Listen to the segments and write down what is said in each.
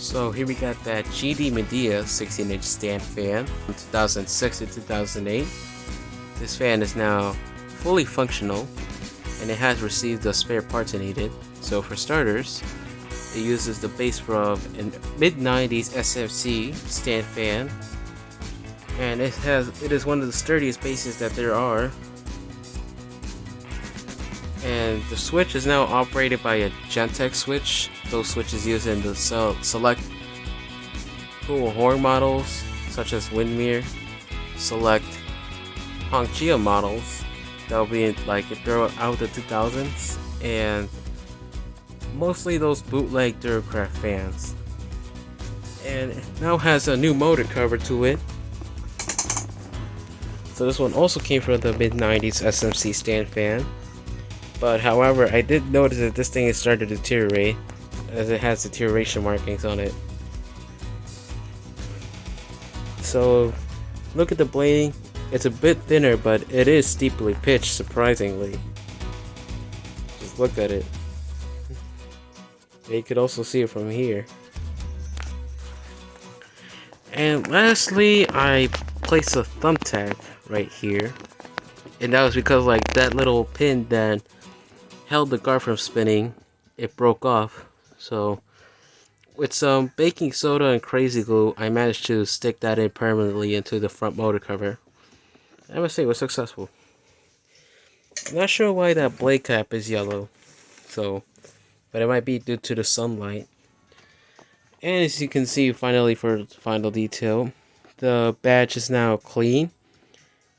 So here we got that GD Midea 16-inch stand fan from 2006 to 2008. This fan is now fully functional and it has received the spare parts it needed. So for starters, it uses the base from a mid-90s SFC stand fan, and it is one of the sturdiest bases that there are. And the switch is now operated by a Gentex switch. Those switches used in the select cool horn models such as Windmere, select Hongqia models that will be in, like throughout the 2000s, and mostly those bootleg Duracraft fans. And it now has a new motor cover to it. So this one also came from the mid-90s SMC stand fan. But however, I did notice that this thing is starting to deteriorate, as it has deterioration markings on it. So look at the blading. It's a bit thinner, but it is steeply pitched, surprisingly. Just look at it. You could also see it from here. And lastly, I placed a thumbtack right here, and that was because like that little pin that held the guard from spinning, it broke off. So with some baking soda and crazy glue, I managed to stick that in permanently into the front motor cover. I must say it was successful. Not sure why that blade cap is yellow, but it might be due to the sunlight. And as you can see, finally, for final detail, the badge is now clean.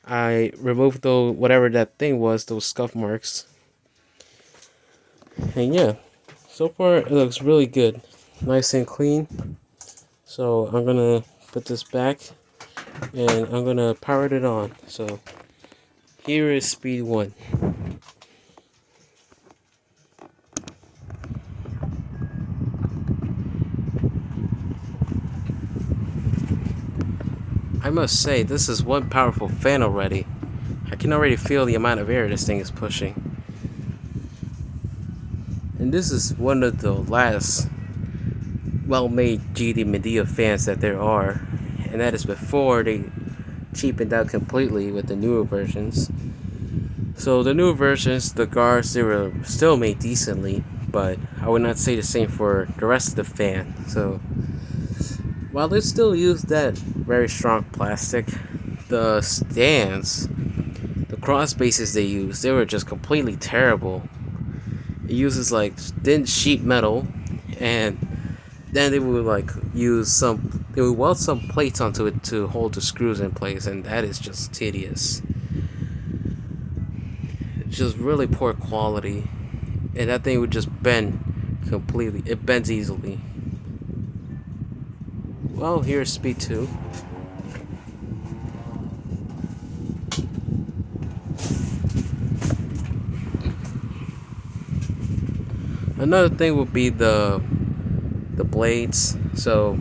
I removed whatever that thing was, those scuff marks. And yeah, so far it looks really good, nice and clean. So I'm gonna put this back and I'm gonna power it on. So here is speed 1. I must say, this is one powerful fan already. I can already feel the amount of air this thing is pushing. And this is one of the last well-made GD Midea fans that there are, and that is before they cheapened out completely with the newer versions. So the newer versions, the guards, they were still made decently, but I would not say the same for the rest of the fan. So while they still use that very strong plastic, the stands, the cross bases they use, they were just completely terrible. It uses like thin sheet metal, and then they would like they would weld some plates onto it to hold the screws in place, and that is just tedious. It's just really poor quality, and that thing would just bend completely. It bends easily. Well, here's speed 2. Another thing would be the blades. So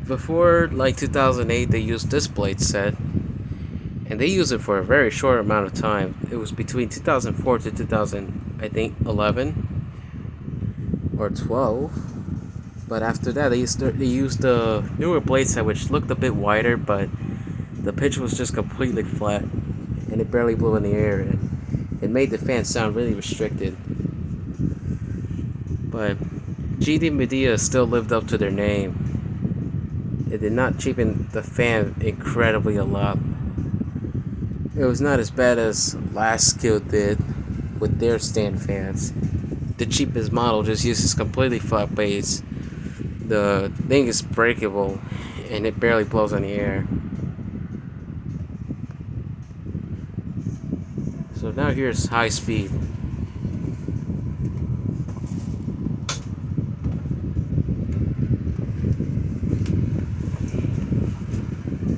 before like 2008, they used this blade set, and they used it for a very short amount of time. It was between 2004 to 2011 or 12. But after that, they used the newer blade set, which looked a bit wider, but the pitch was just completely flat, and it barely blew in the air, and it made the fan sound really restricted. But GD Midea still lived up to their name. It did not cheapen the fan incredibly a lot. It was not as bad as Last Skill did with their stand fans. The cheapest model just uses completely flat base. The thing is breakable, and it barely blows in the air. So now here's high speed.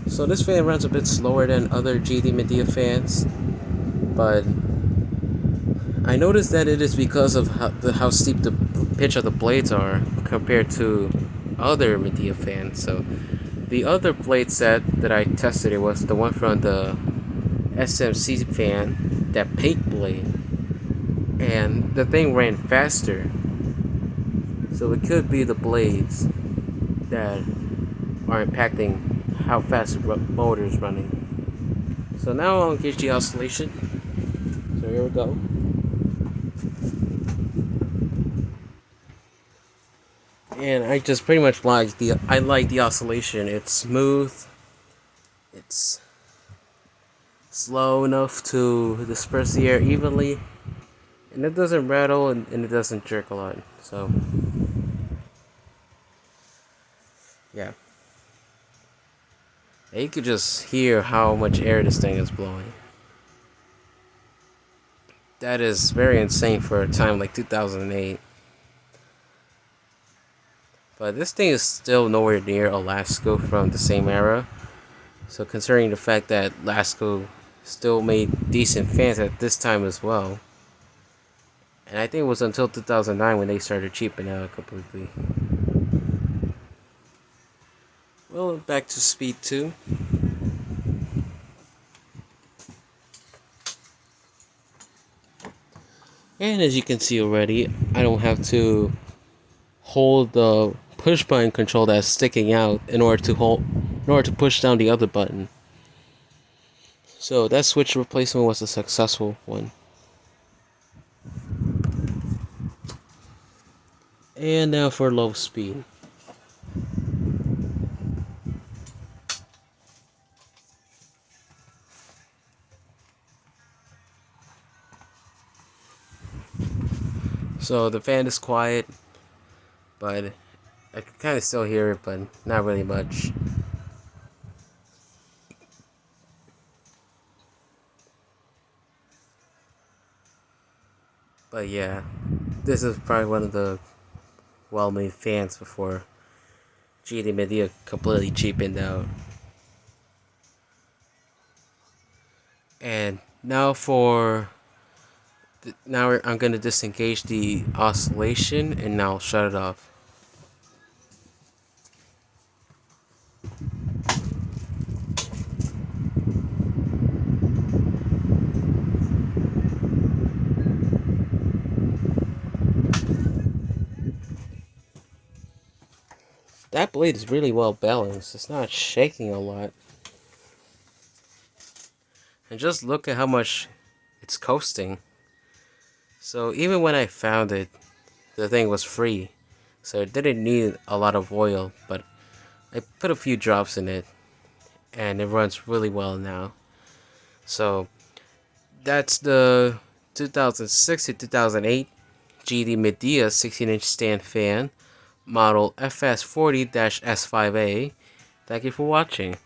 So this fan runs a bit slower than other GD Midea fans, but I noticed that it is because of how steep the pitch of the blades are compared to other Midea fans. So the other blade set that I tested, it was the one from the SMC fan, that pink blade, and the thing ran faster. So it could be the blades. that are impacting how fast the motor is running. So now I'll gauge the oscillation. So here we go. And I just pretty much like the oscillation. It's smooth. It's slow enough to disperse the air evenly, and it doesn't rattle and it doesn't jerk a lot. So yeah, and you could just hear how much air this thing is blowing. That is very insane for a time like 2008. But this thing is still nowhere near a Lasco from the same era. So considering the fact that Lasco still made decent fans at this time as well. And I think it was until 2009 when they started cheaping out completely. Well, back to Speed 2. And as you can see already, I don't have to hold the push button control that's sticking out in order to push down the other button. So that switch replacement was a successful one. And now for low speed. So the fan is quiet, but I can kind of still hear it, but not really much. But yeah, this is probably one of the well-made fans before GD Midea completely cheapened out. And now I'm going to disengage the oscillation and now shut it off. That blade is really well balanced. It's not shaking a lot. And just look at how much it's coasting. So even when I found it, the thing was free. So it didn't need a lot of oil, but I put a few drops in it and it runs really well now. So that's the 2006 to 2008 GD Midea 16-inch stand fan, model FS40-S5A. Thank you for watching.